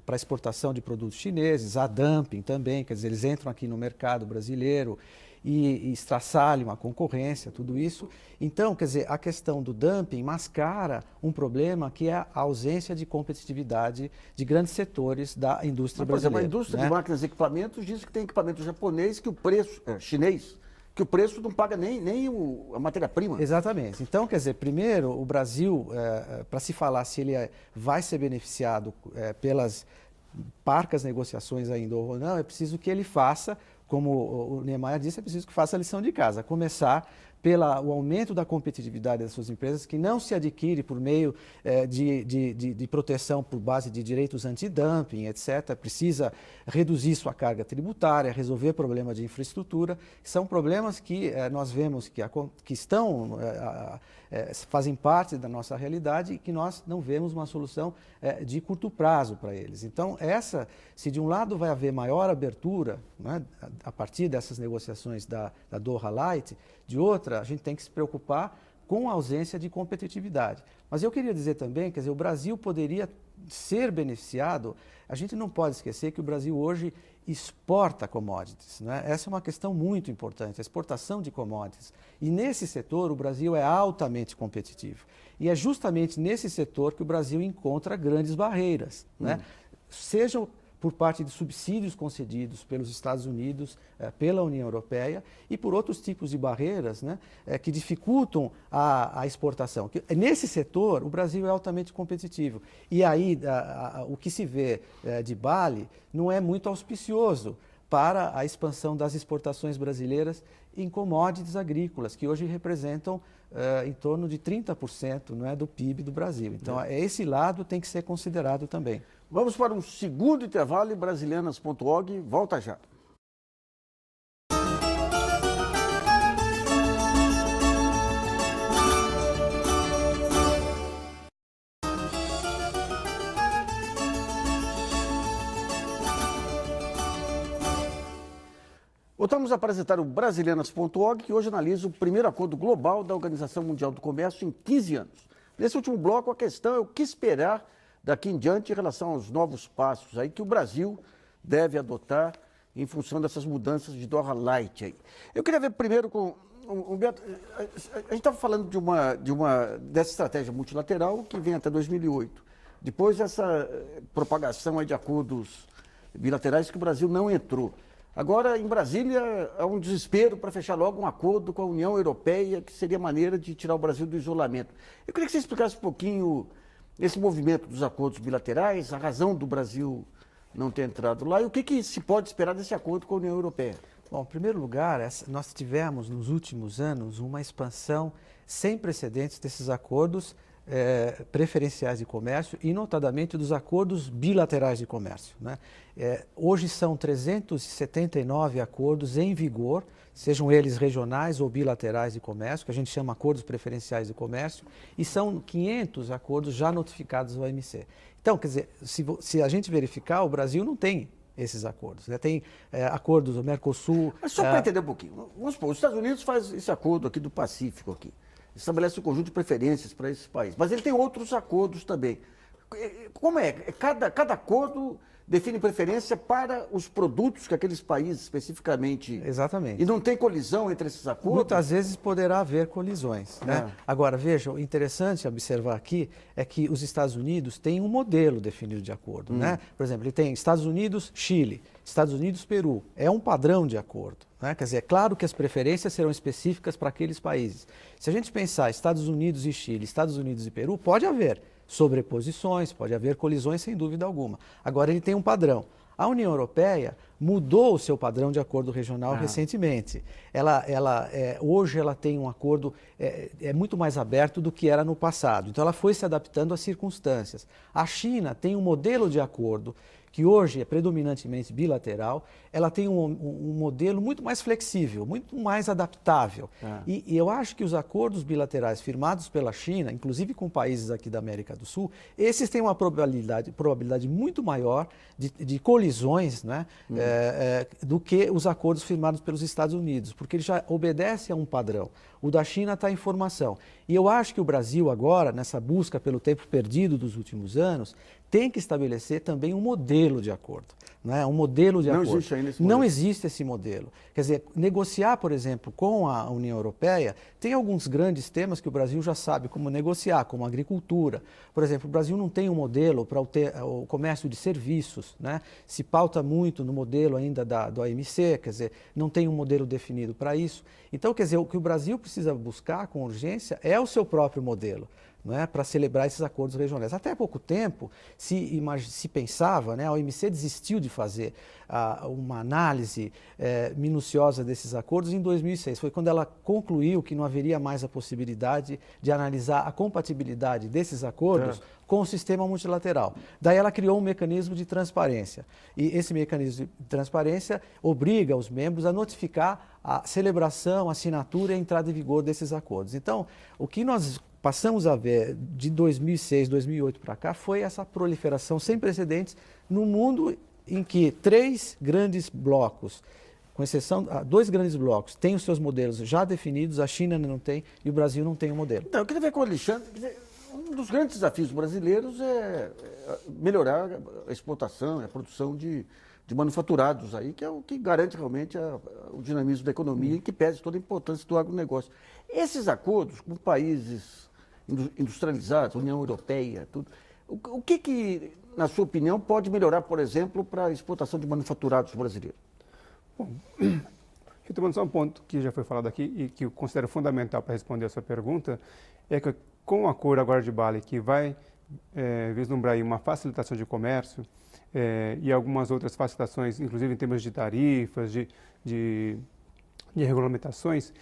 para exportação de produtos chineses, há dumping também, quer dizer, eles entram aqui no mercado brasileiro e estraçalham a concorrência, tudo isso. Então, quer dizer, a questão do dumping mascara um problema que é a ausência de competitividade de grandes setores da indústria Por exemplo, brasileira. a indústria né? de máquinas e equipamentos diz que tem equipamento japonês que o preço, chinês, que o preço não paga nem a matéria-prima. Exatamente. Então, quer dizer, primeiro, o Brasil, para se falar se ele vai ser beneficiado pelas parcas negociações ainda ou não, é preciso que ele faça, como o Niemeyer disse, é preciso que faça a lição de casa, começar pelo aumento da competitividade das suas empresas, que não se adquire por meio de proteção por base de direitos antidumping, etc. Precisa reduzir sua carga tributária, resolver problemas de infraestrutura, que são problemas que nós vemos que estão, fazem parte da nossa realidade e que nós não vemos uma solução de curto prazo para eles. Então, se de um lado vai haver maior abertura, né, a partir dessas negociações da Doha Light, de outra, a gente tem que se preocupar com a ausência de competitividade. Mas eu queria dizer também, quer dizer, o Brasil poderia ser beneficiado, a gente não pode esquecer que o Brasil hoje exporta commodities, né? Essa é uma questão muito importante, a exportação de commodities. E nesse setor o Brasil é altamente competitivo. E é justamente nesse setor que o Brasil encontra grandes barreiras, né? Sejam por parte de subsídios concedidos pelos Estados Unidos, pela União Europeia e por outros tipos de barreiras, né, que dificultam a exportação. Nesse setor, o Brasil é altamente competitivo. E aí, o que se vê de Bali não é muito auspicioso para a expansão das exportações brasileiras em commodities agrícolas, que hoje representam em torno de 30%, não é, do PIB do Brasil. Então, esse lado tem que ser considerado também. Vamos para um segundo intervalo em brasilianas.org. Volta já. Voltamos a apresentar o Brasilianas.org, que hoje analisa o primeiro acordo global da Organização Mundial do Comércio em 15 anos. Nesse último bloco, a questão é o que esperar daqui em diante em relação aos novos passos aí que o Brasil deve adotar em função dessas mudanças de Doha Light aí. Eu queria ver primeiro com Humberto, a gente estava falando dessa estratégia multilateral que vem até 2008. Depois essa propagação aí de acordos bilaterais que o Brasil não entrou. Agora, em Brasília, há um desespero para fechar logo um acordo com a União Europeia, que seria a maneira de tirar o Brasil do isolamento. Eu queria que você explicasse um pouquinho esse movimento dos acordos bilaterais, a razão do Brasil não ter entrado lá e o que se pode esperar desse acordo com a União Europeia. Bom, em primeiro lugar, nós tivemos nos últimos anos uma expansão sem precedentes desses acordos preferenciais de comércio e, notadamente, dos acordos bilaterais de comércio, né? Hoje são 379 acordos em vigor, sejam eles regionais ou bilaterais de comércio, que a gente chama acordos preferenciais de comércio, e são 500 acordos já notificados ao OMC. Então, quer dizer, se a gente verificar, o Brasil não tem esses acordos, né? Tem acordos do Mercosul... Mas só para entender um pouquinho, vamos supor, os Estados Unidos faz esse acordo aqui do Pacífico aqui, estabelece um conjunto de preferências para esse país, mas ele tem outros acordos também. Como é? Cada acordo define preferência para os produtos que aqueles países especificamente... Exatamente. E não tem colisão entre esses acordos? Muitas vezes poderá haver colisões, né? Agora, veja, o interessante observar aqui é que os Estados Unidos têm um modelo definido de acordo, né? Por exemplo, ele tem Estados Unidos, Chile, Estados Unidos, Peru. É um padrão de acordo, né? Quer dizer, é claro que as preferências serão específicas para aqueles países. Se a gente pensar Estados Unidos e Chile, Estados Unidos e Peru, pode haver sobreposições, pode haver colisões sem dúvida alguma. Agora, ele tem um padrão. A União Europeia mudou o seu padrão de acordo regional recentemente. Hoje ela tem um acordo muito mais aberto do que era no passado. Então ela foi se adaptando às circunstâncias. A China tem um modelo de acordo que hoje é predominantemente bilateral, ela tem um modelo muito mais flexível, muito mais adaptável. E eu acho que os acordos bilaterais firmados pela China, inclusive com países aqui da América do Sul, esses têm uma probabilidade muito maior de colisões, né, do que os acordos firmados pelos Estados Unidos, porque ele já obedece a um padrão. O da China está em formação. E eu acho que o Brasil agora, nessa busca pelo tempo perdido dos últimos anos, tem que estabelecer também um modelo de acordo. Né? Um modelo de acordo. Não existe ainda esse modelo. Não existe esse modelo. Quer dizer, negociar, por exemplo, com a União Europeia, tem alguns grandes temas que o Brasil já sabe como negociar, como a agricultura. Por exemplo, o Brasil não tem um modelo para o comércio de serviços, né? Se pauta muito no modelo ainda do OMC, quer dizer, não tem um modelo definido para isso. Então, quer dizer, o que o Brasil precisa buscar com urgência é o seu próprio modelo, não é, para celebrar esses acordos regionais. Até há pouco tempo se pensava, né, a OMC desistiu de fazer uma análise minuciosa desses acordos em 2006. Foi quando ela concluiu que não haveria mais a possibilidade de analisar a compatibilidade desses acordos com o sistema multilateral. Daí ela criou um mecanismo de transparência. E esse mecanismo de transparência obriga os membros a notificar a celebração, a assinatura e a entrada em vigor desses acordos. Então, o que nós passamos a ver de 2006, 2008 para cá foi essa proliferação sem precedentes no mundo em que 3 grandes blocos, com exceção de 2 grandes blocos, têm os seus modelos já definidos, a China não tem e o Brasil não tem um modelo. Então, eu queria ver com o Alexandre, um dos grandes desafios brasileiros é melhorar a exportação, a produção de manufaturados aí, que é o que garante realmente o dinamismo da economia e que pese toda a importância do agronegócio. Esses acordos com países industrializados, União Europeia, tudo, o que, na sua opinião, pode melhorar, por exemplo, para a exportação de manufaturados brasileiros? Bom, retomando só um ponto que já foi falado aqui e que eu considero fundamental para responder a sua pergunta, é que com o acordo agora de Bali, que vai vislumbrar aí uma facilitação de comércio e algumas outras facilitações, inclusive em termos de tarifas, de regulamentações,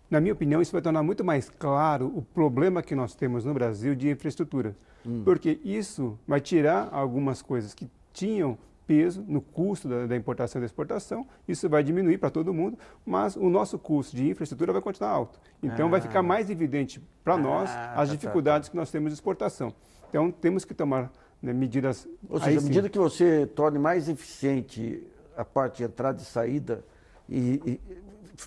na minha opinião, isso vai tornar muito mais claro o problema que nós temos no Brasil de infraestrutura. Porque isso vai tirar algumas coisas que tinham peso no custo da importação e da exportação, isso vai diminuir para todo mundo, mas o nosso custo de infraestrutura vai continuar alto. Então vai ficar mais evidente para nós as dificuldades que nós temos de exportação. Então temos que tomar medidas... Ou seja, à medida que você torne mais eficiente a parte de entrada e saída, e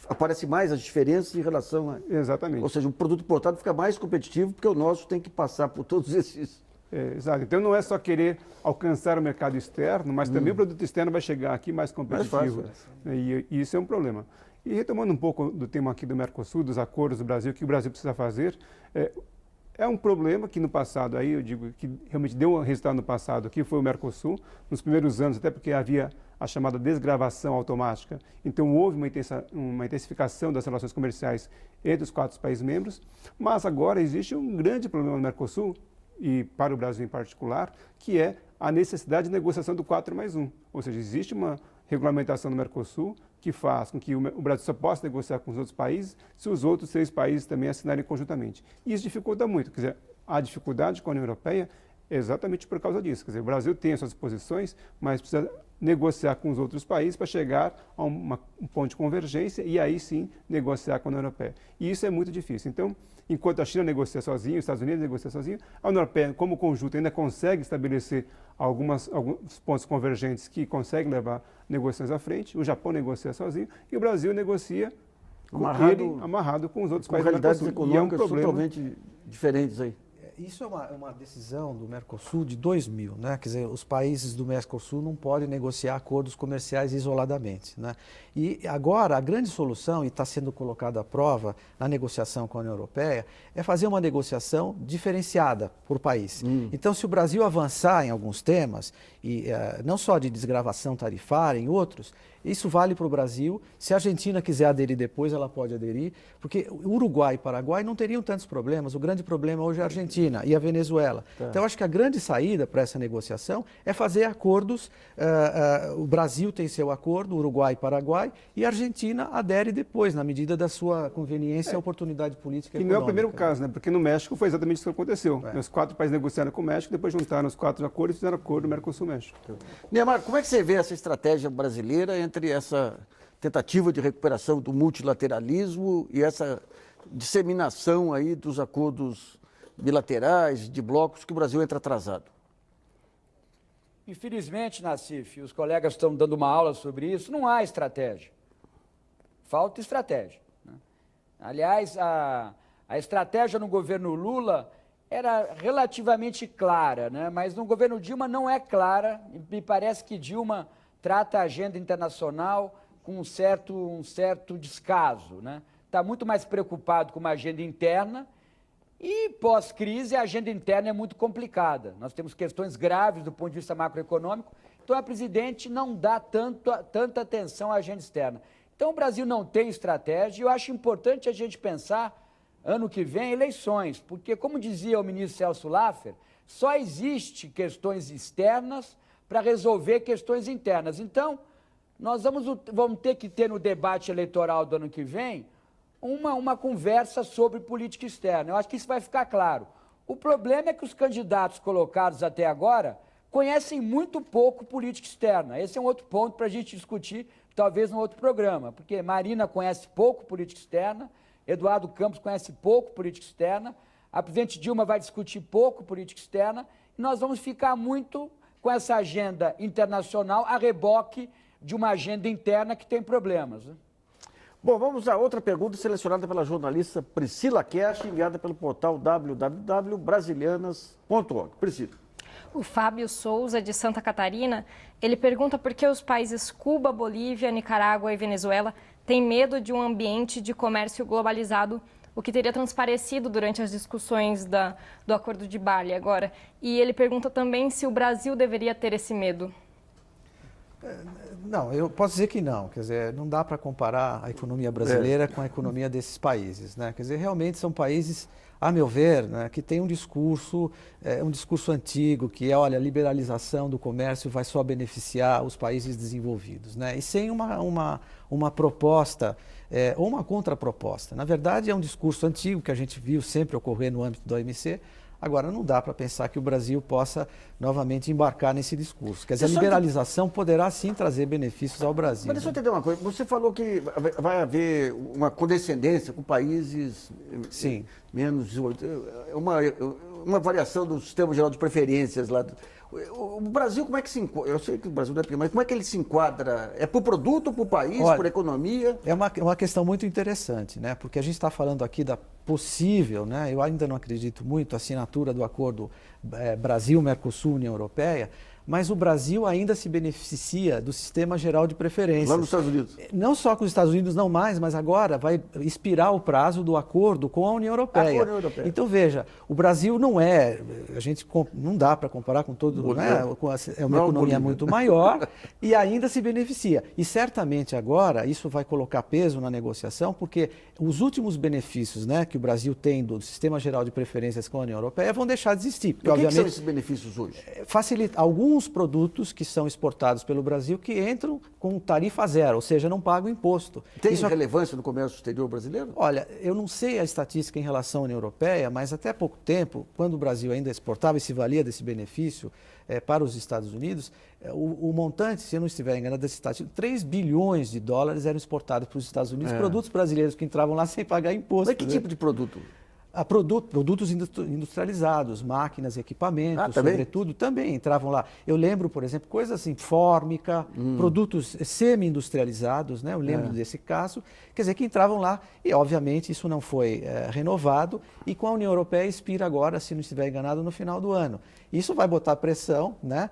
aparece mais as diferenças em relação a... Exatamente. Ou seja, o produto importado fica mais competitivo porque o nosso tem que passar por todos esses... Exato. Então não é só querer alcançar o mercado externo, mas também o produto externo vai chegar aqui mais competitivo. E isso é um problema. E retomando um pouco do tema aqui do Mercosul, dos acordos do Brasil, que o Brasil precisa fazer, é um problema que no passado, aí eu digo que realmente deu um resultado no passado, que foi o Mercosul, nos primeiros anos, até porque havia a chamada desgravação automática. Então houve uma intensificação das relações comerciais entre os 4 países membros, mas agora existe um grande problema no Mercosul, e para o Brasil em particular, que é a necessidade de negociação do 4+1. Ou seja, existe uma regulamentação no Mercosul que faz com que o Brasil só possa negociar com os outros países se os outros 6 países também assinarem conjuntamente. E isso dificulta muito. Quer dizer, a dificuldade com a União Europeia é exatamente por causa disso. Quer dizer, o Brasil tem as suas posições, mas precisa negociar com os outros países para chegar a um ponto de convergência e aí sim negociar com a União Europeia. E isso é muito difícil. Então, enquanto a China negocia sozinho, os Estados Unidos negociam sozinho, a União Europeia, como conjunto, ainda consegue estabelecer alguns pontos convergentes que conseguem levar negociações à frente. O Japão negocia sozinho e o Brasil negocia amarrado com os outros países do realidades Mercosul. econômicas E é um problema totalmente diferentes aí. Isso é uma decisão do Mercosul de 2000, né? Quer dizer, os países do Mercosul não podem negociar acordos comerciais isoladamente, né? E agora a grande solução, e está sendo colocada à prova na negociação com a União Europeia, é fazer uma negociação diferenciada por país. Então, se o Brasil avançar em alguns temas, e não só de desgravação tarifária, em outros, isso vale para o Brasil. Se a Argentina quiser aderir depois, ela pode aderir, porque Uruguai e Paraguai não teriam tantos problemas. O grande problema hoje é a Argentina e a Venezuela. Então, eu acho que a grande saída para essa negociação é fazer acordos. O Brasil tem seu acordo, Uruguai e Paraguai, e a Argentina adere depois, na medida da sua conveniência e oportunidade política e econômica. E não é o primeiro caso, né? Porque no México foi exatamente isso que aconteceu. Os 4 países negociaram com o México, depois juntaram os 4 acordos e fizeram acordo Mercosul-México. Neymar, como é que você vê essa estratégia brasileira entre essa tentativa de recuperação do multilateralismo e essa disseminação aí dos acordos bilaterais, de blocos, que o Brasil entra atrasado? Infelizmente, Nassif, os colegas estão dando uma aula sobre isso, não há estratégia. Falta estratégia, né? Aliás, a estratégia no governo Lula era relativamente clara, né? Mas no governo Dilma não é clara. Me parece que Dilma trata a agenda internacional com um certo descaso, né? Está muito mais preocupado com uma agenda interna e, pós-crise, a agenda interna é muito complicada. Nós temos questões graves do ponto de vista macroeconômico, então a presidente não dá tanta atenção à agenda externa. Então o Brasil não tem estratégia e eu acho importante a gente pensar, ano que vem, eleições, porque, como dizia o ministro Celso Laffer, só existe questões externas para resolver questões internas. Então, nós vamos ter que ter no debate eleitoral do ano que vem uma conversa sobre política externa. Eu acho que isso vai ficar claro. O problema é que os candidatos colocados até agora conhecem muito pouco política externa. Esse é um outro ponto para a gente discutir, talvez num outro programa, porque Marina conhece pouco política externa, Eduardo Campos conhece pouco política externa, a presidente Dilma vai discutir pouco política externa, e nós vamos ficar muito com essa agenda internacional a reboque de uma agenda interna que tem problemas, né? Bom, vamos a outra pergunta selecionada pela jornalista Priscila Cash, enviada pelo portal www.brasilianas.org. Priscila. O Fábio Souza, de Santa Catarina, ele pergunta por que os países Cuba, Bolívia, Nicarágua e Venezuela têm medo de um ambiente de comércio globalizado, o que teria transparecido durante as discussões do Acordo de Bali agora. E ele pergunta também se o Brasil deveria ter esse medo. Não, eu posso dizer que não. Quer dizer, não dá para comparar a economia brasileira com a economia desses países, né? Quer dizer, realmente são países, a meu ver, né, que tem um discurso antigo, que é, olha, a liberalização do comércio vai só beneficiar os países desenvolvidos, né? E sem uma proposta ou uma contraproposta. Na verdade, é um discurso antigo que a gente viu sempre ocorrer no âmbito da OMC. Agora, não dá para pensar que o Brasil possa novamente embarcar nesse discurso. Quer dizer, a liberalização poderá sim trazer benefícios ao Brasil. Mas deixa eu entender uma coisa. Você falou que vai haver uma condescendência com países menos desenvolvidos. Uma variação do sistema geral de preferências lá. O Brasil, como é que se enquadra? Eu sei que o Brasil não é pequeno, mas como é que ele se enquadra? É por produto, por país, por economia? É uma questão muito interessante, né? Porque a gente está falando aqui da possível, né? Eu ainda não acredito muito, assinatura do acordo Brasil-Mercosul-União Europeia, mas o Brasil ainda se beneficia do sistema geral de preferências. Lá nos Estados Unidos? Não só com os Estados Unidos, não mais, mas agora vai expirar o prazo do acordo com a União Europeia. Então, veja, o Brasil não dá para comparar com todo, né? É uma economia muito maior e ainda se beneficia. E certamente agora isso vai colocar peso na negociação, porque os últimos benefícios, né, que o Brasil tem do sistema geral de preferências com a União Europeia vão deixar de existir. Porque, obviamente, que são esses benefícios hoje? Facilita alguns produtos que são exportados pelo Brasil que entram com tarifa zero, ou seja, não pagam imposto. Tem relevância no comércio exterior brasileiro? Olha, eu não sei a estatística em relação à União Europeia, mas até pouco tempo, quando o Brasil ainda exportava e se valia desse benefício para os Estados Unidos, o montante, se eu não estiver enganado, desse estatística, 3 bilhões de dólares eram exportados para os Estados Unidos, produtos brasileiros que entravam lá sem pagar imposto. Mas que tipo de produto? Produtos industrializados, máquinas, equipamentos, sobretudo, também entravam lá. Eu lembro, por exemplo, coisas assim, fórmica, produtos semi-industrializados, né? Eu lembro desse caso, quer dizer, que entravam lá e, obviamente, isso não foi renovado e com a União Europeia expira agora, se não estiver enganado, no final do ano. Isso vai botar pressão, né,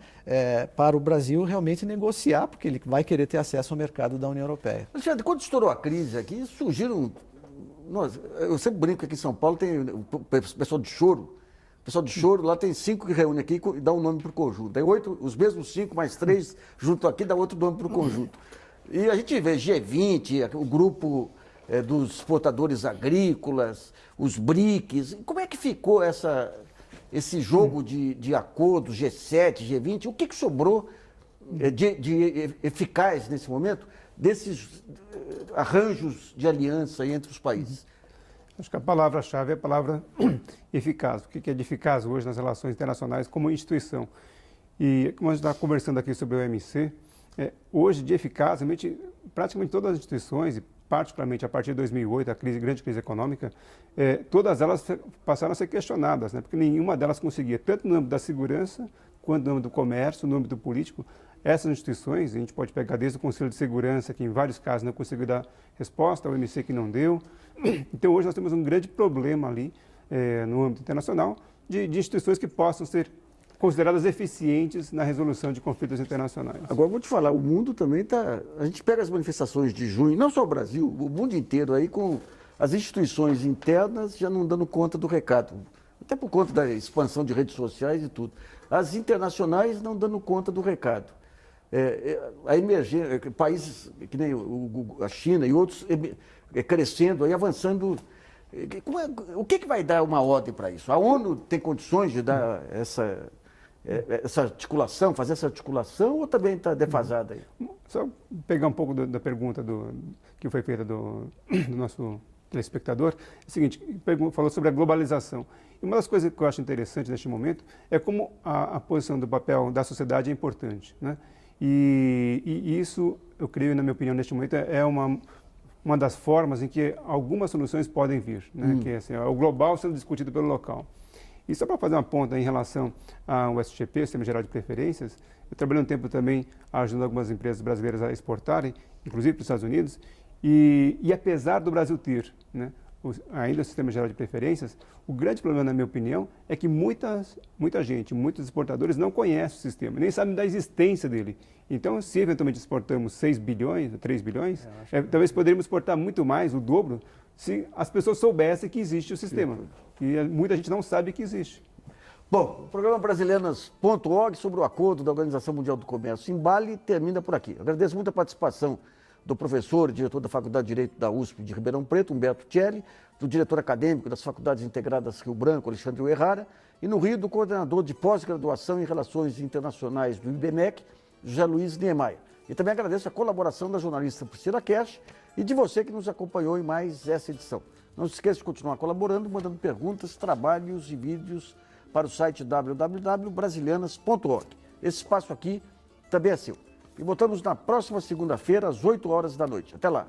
para o Brasil realmente negociar, porque ele vai querer ter acesso ao mercado da União Europeia. Alexandre, quando estourou a crise aqui, surgiram... eu sempre brinco que aqui em São Paulo tem o pessoal de choro. O pessoal de choro lá tem 5 que reúne aqui e dá um nome para o conjunto. Tem 8, os mesmos 5 mais 3 junto aqui, dá outro nome para o conjunto. E a gente vê G20, o grupo dos exportadores agrícolas, os BRICS. Como é que ficou esse jogo de acordos, G7, G20? O que sobrou de eficaz nesse momento desses arranjos de aliança entre os países? Acho que a palavra-chave é a palavra eficaz. O que é de eficaz hoje nas relações internacionais como instituição? E como a gente está conversando aqui sobre o OMC, hoje de eficaz, praticamente todas as instituições, e particularmente a partir de 2008, a grande crise econômica, todas elas passaram a ser questionadas, né? Porque nenhuma delas conseguia, tanto no âmbito da segurança, quanto no âmbito do comércio, no âmbito político. Essas instituições, a gente pode pegar desde o Conselho de Segurança, que em vários casos não conseguiu dar resposta, a OMC que não deu. Então hoje nós temos um grande problema ali no âmbito internacional de instituições que possam ser consideradas eficientes na resolução de conflitos internacionais. Agora, vou te falar, o mundo também está... A gente pega as manifestações de junho, não só o Brasil, o mundo inteiro aí, com as instituições internas já não dando conta do recado. Até por conta da expansão de redes sociais e tudo. As internacionais não dando conta do recado. A emergência, países que nem a China e outros crescendo, aí avançando. O que vai dar uma ordem para isso? A ONU tem condições de dar essa articulação, fazer essa articulação, ou também está defasada aí? Só pegar um pouco da pergunta que foi feita do nosso telespectador, é o seguinte, falou sobre a globalização. E uma das coisas que eu acho interessante neste momento é como a posição do papel da sociedade é importante, né? E isso, eu creio, na minha opinião, neste momento, é uma das formas em que algumas soluções podem vir, né? Que é assim, o global sendo discutido pelo local. E só para fazer uma ponta em relação ao SGP, Sistema Geral de Preferências, eu trabalhei um tempo também ajudando algumas empresas brasileiras a exportarem, inclusive para os Estados Unidos, e apesar do Brasil ter, né, ainda o Sistema Geral de Preferências, o grande problema, na minha opinião, é que muita gente, muitos exportadores não conhecem o sistema, nem sabem da existência dele. Então, se eventualmente exportamos 6 bilhões, 3 bilhões, talvez poderíamos exportar muito mais, o dobro, se as pessoas soubessem que existe o sistema. E muita gente não sabe que existe. Bom, o programa Brasileiras.org sobre o acordo da Organização Mundial do Comércio em Bali termina por aqui. Agradeço muito a participação do professor e diretor da Faculdade de Direito da USP de Ribeirão Preto, Humberto Celli, do diretor acadêmico das Faculdades Integradas Rio Branco, Alexandre Uerrara, e no Rio, do coordenador de pós-graduação em Relações Internacionais do IBMEC, José Luiz Niemeyer. E também agradeço a colaboração da jornalista Priscila Cash e de você que nos acompanhou em mais essa edição. Não se esqueça de continuar colaborando, mandando perguntas, trabalhos e vídeos para o site www.brasilianas.org. Esse espaço aqui também é seu. E voltamos na próxima segunda-feira, às 8 horas da noite. Até lá.